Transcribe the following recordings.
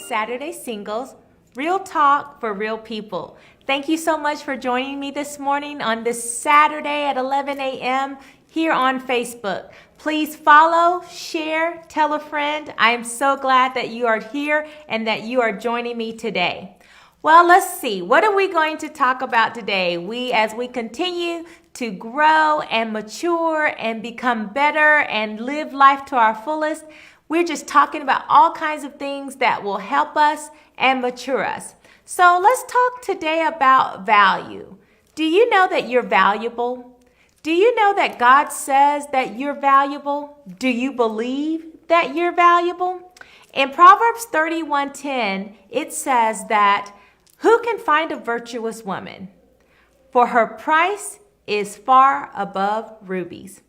Saturday Singles, real talk for real people. Thank you so much for joining me this morning on this Saturday at 11 a.m. here on Facebook. Please follow, share, tell a friend. I am so glad that you are here and that you are joining me today. Well, let's see. What are we going to talk about today? As we continue to grow and mature and become better and live life to our fullest, we're just talking about all kinds of things that will help us and mature us. So let's talk today about value. Do you know that you're valuable? Do you know that God says that you're valuable? Do you believe that you're valuable? In Proverbs 31:10, it says that, "Who can find a virtuous woman? For her price is far above rubies."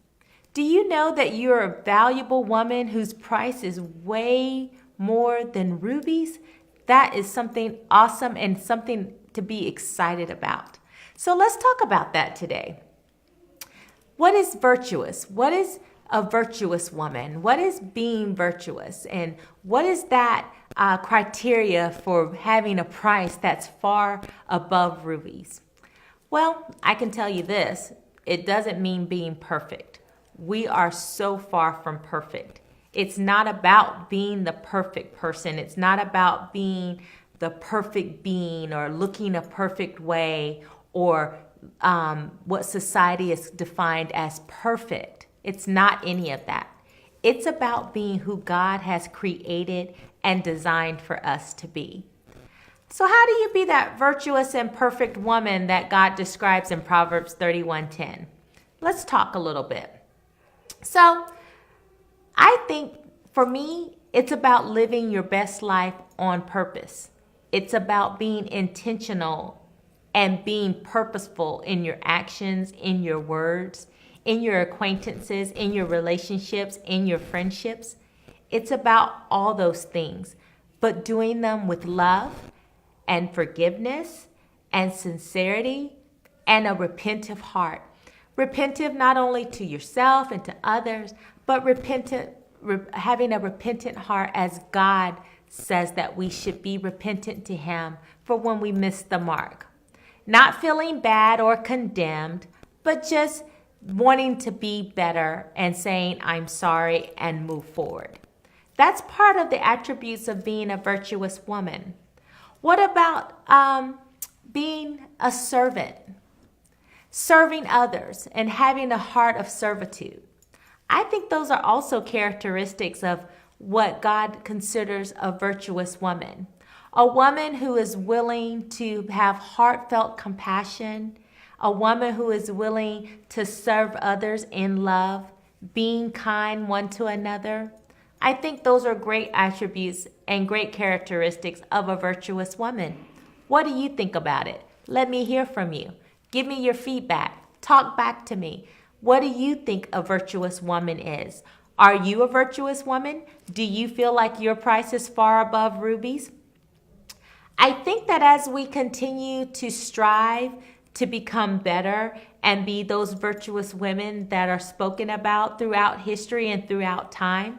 Do you know that you're a valuable woman whose price is way more than rubies? That is something awesome and something to be excited about. So let's talk about that today. What is virtuous? What is a virtuous woman? What is being virtuous? And what is that criteria for having a price that's far above rubies? Well, I can tell you this. It doesn't mean being perfect. We are so far from perfect. It's not about being the perfect person. It's not about being the perfect being or looking a perfect way or what society has defined as perfect. It's not any of that. It's about being who God has created and designed for us to be. So how do you be that virtuous and perfect woman that God describes in Proverbs 31:10? Let's talk a little bit. So I think for me, it's about living your best life on purpose. It's about being intentional and being purposeful in your actions, in your words, in your acquaintances, in your relationships, in your friendships. It's about all those things, but doing them with love and forgiveness and sincerity and a repentant heart. Repentive not only to yourself and to others, but having a repentant heart as God says that we should be repentant to Him for when we miss the mark. Not feeling bad or condemned, but just wanting to be better and saying, "I'm sorry," and move forward. That's part of the attributes of being a virtuous woman. What about being a servant? Serving others and having a heart of servitude. I think those are also characteristics of what God considers a virtuous woman. A woman who is willing to have heartfelt compassion, a woman who is willing to serve others in love, being kind one to another. I think those are great attributes and great characteristics of a virtuous woman. What do you think about it? Let me hear from you. Give me your feedback. Talk back to me. What do you think a virtuous woman is? Are you a virtuous woman? Do you feel like your price is far above rubies? I think that as we continue to strive to become better and be those virtuous women that are spoken about throughout history and throughout time,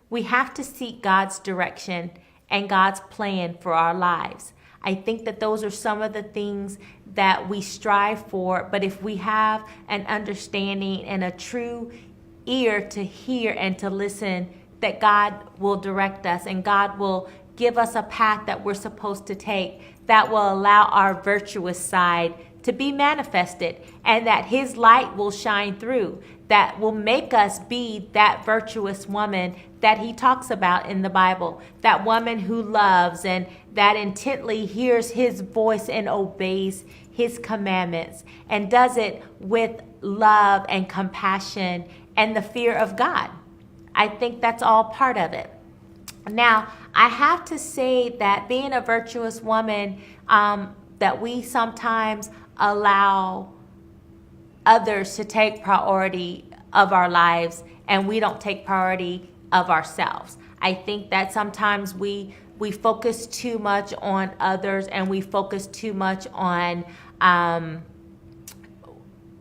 we have to seek God's direction and God's plan for our lives. I think that those are some of the things that we strive for, but if we have an understanding and a true ear to hear and to listen, that God will direct us and God will give us a path that we're supposed to take that will allow our virtuous side to be manifested and that His light will shine through, that will make us be that virtuous woman that He talks about in the Bible, that woman who loves and that intently hears His voice and obeys His commandments and does it with love and compassion and the fear of God. I think that's all part of it. Now, I have to say that being a virtuous woman, that we sometimes allow others to take priority of our lives and we don't take priority of ourselves. I think that sometimes we focus too much on others and we focus too much on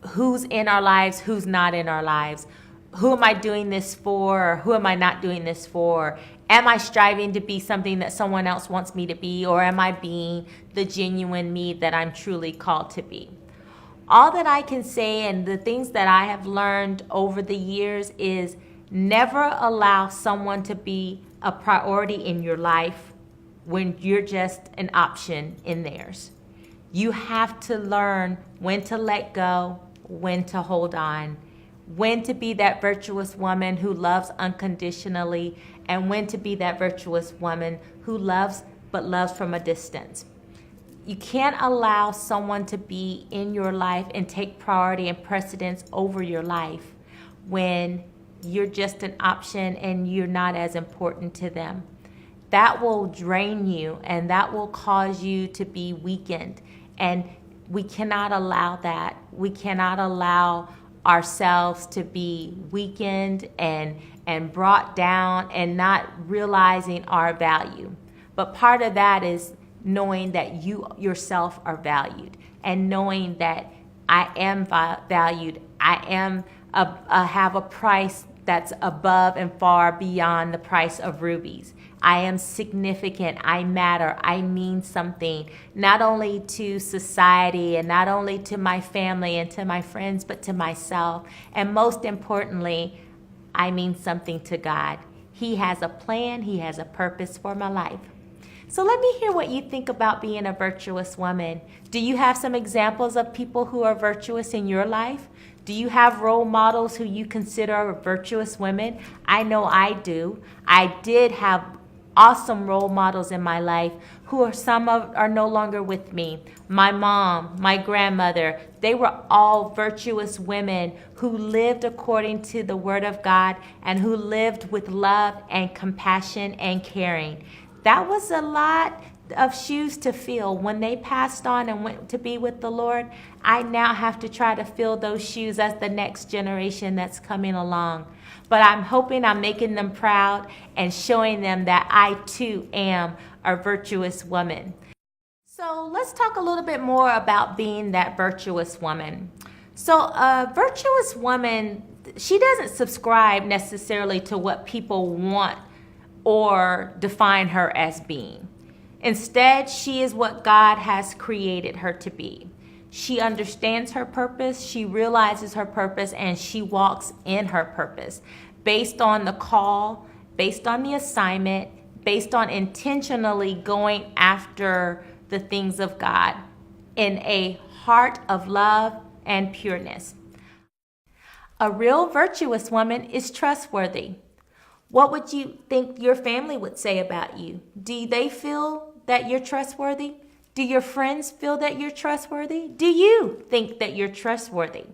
who's in our lives, who's not in our lives. Who am I doing this for? Or who am I not doing this for? Am I striving to be something that someone else wants me to be, or am I being the genuine me that I'm truly called to be? All that I can say, and the things that I have learned over the years, is never allow someone to be a priority in your life when you're just an option in theirs. You have to learn when to let go, when to hold on, when to be that virtuous woman who loves unconditionally, and when to be that virtuous woman who loves but loves from a distance. You can't allow someone to be in your life and take priority and precedence over your life when you're just an option and you're not as important to them. That will drain you, and that will cause you to be weakened. And we cannot allow that. We cannot allow ourselves to be weakened and brought down and not realizing our value. But part of that is knowing that you yourself are valued, and knowing that I am valued. I am have a price that's above and far beyond the price of rubies. I am significant. I matter. I mean something, not only to society and not only to my family and to my friends, but to myself. And most importantly, I mean something to God. He has a plan. He has a purpose for my life. So let me hear what you think about being a virtuous woman. Do you have some examples of people who are virtuous in your life? Do you have role models who you consider are virtuous women? I know I do. I did have awesome role models in my life who are no longer with me. My mom, my grandmother, they were all virtuous women who lived according to the Word of God and who lived with love and compassion and caring. That was a lot of shoes to fill. When they passed on and went to be with the Lord, I now have to try to fill those shoes as the next generation that's coming along. But I'm hoping I'm making them proud and showing them that I too am a virtuous woman. So let's talk a little bit more about being that virtuous woman. So a virtuous woman, she doesn't subscribe necessarily to what people want or define her as being. Instead, she is what God has created her to be. She understands her purpose, she realizes her purpose, and she walks in her purpose based on the call, based on the assignment, based on intentionally going after the things of God in a heart of love and pureness. A real virtuous woman is trustworthy. What would you think your family would say about you? Do they feel that you're trustworthy? Do your friends feel that you're trustworthy? Do you think that you're trustworthy?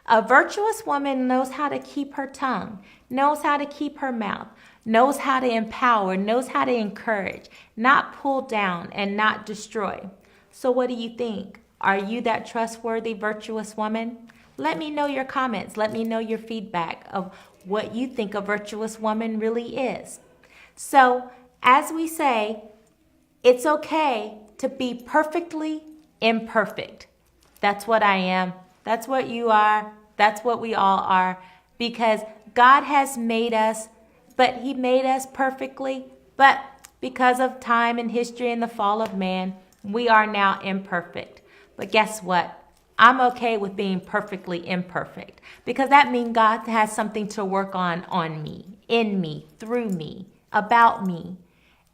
A virtuous woman knows how to keep her tongue, knows how to keep her mouth, knows how to empower, knows how to encourage, not pull down and not destroy. So what do you think? Are you that trustworthy, virtuous woman? Let me know your comments. Let me know your feedback of what you think a virtuous woman really is. So, as we say, it's okay to be perfectly imperfect. That's what I am. That's what you are. That's what we all are. Because God has made us, but He made us perfectly. But because of time and history and the fall of man, we are now imperfect. But guess what? I'm okay with being perfectly imperfect, because that means God has something to work on me, in me, through me, about me.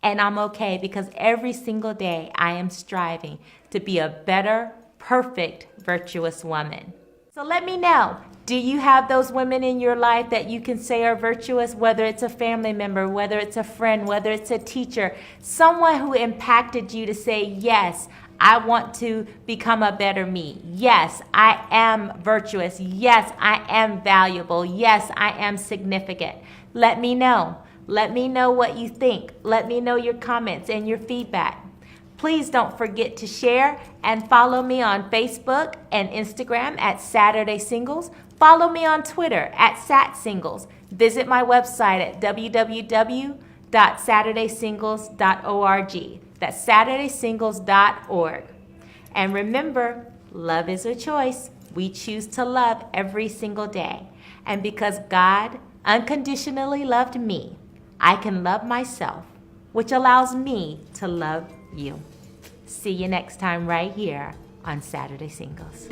And I'm okay because every single day I am striving to be a better, perfect, virtuous woman. So let me know, do you have those women in your life that you can say are virtuous, whether it's a family member, whether it's a friend, whether it's a teacher, someone who impacted you to say, yes, I want to become a better me. Yes, I am virtuous. Yes, I am valuable. Yes, I am significant. Let me know. Let me know what you think. Let me know your comments and your feedback. Please don't forget to share and follow me on Facebook and Instagram at Saturday Singles. Follow me on Twitter at SatSingles. Visit my website at www.SaturdaySingles.org. That's SaturdaySingles.org. And remember, love is a choice. We choose to love every single day. And because God unconditionally loved me, I can love myself, which allows me to love you. See you next time right here on Saturday Singles.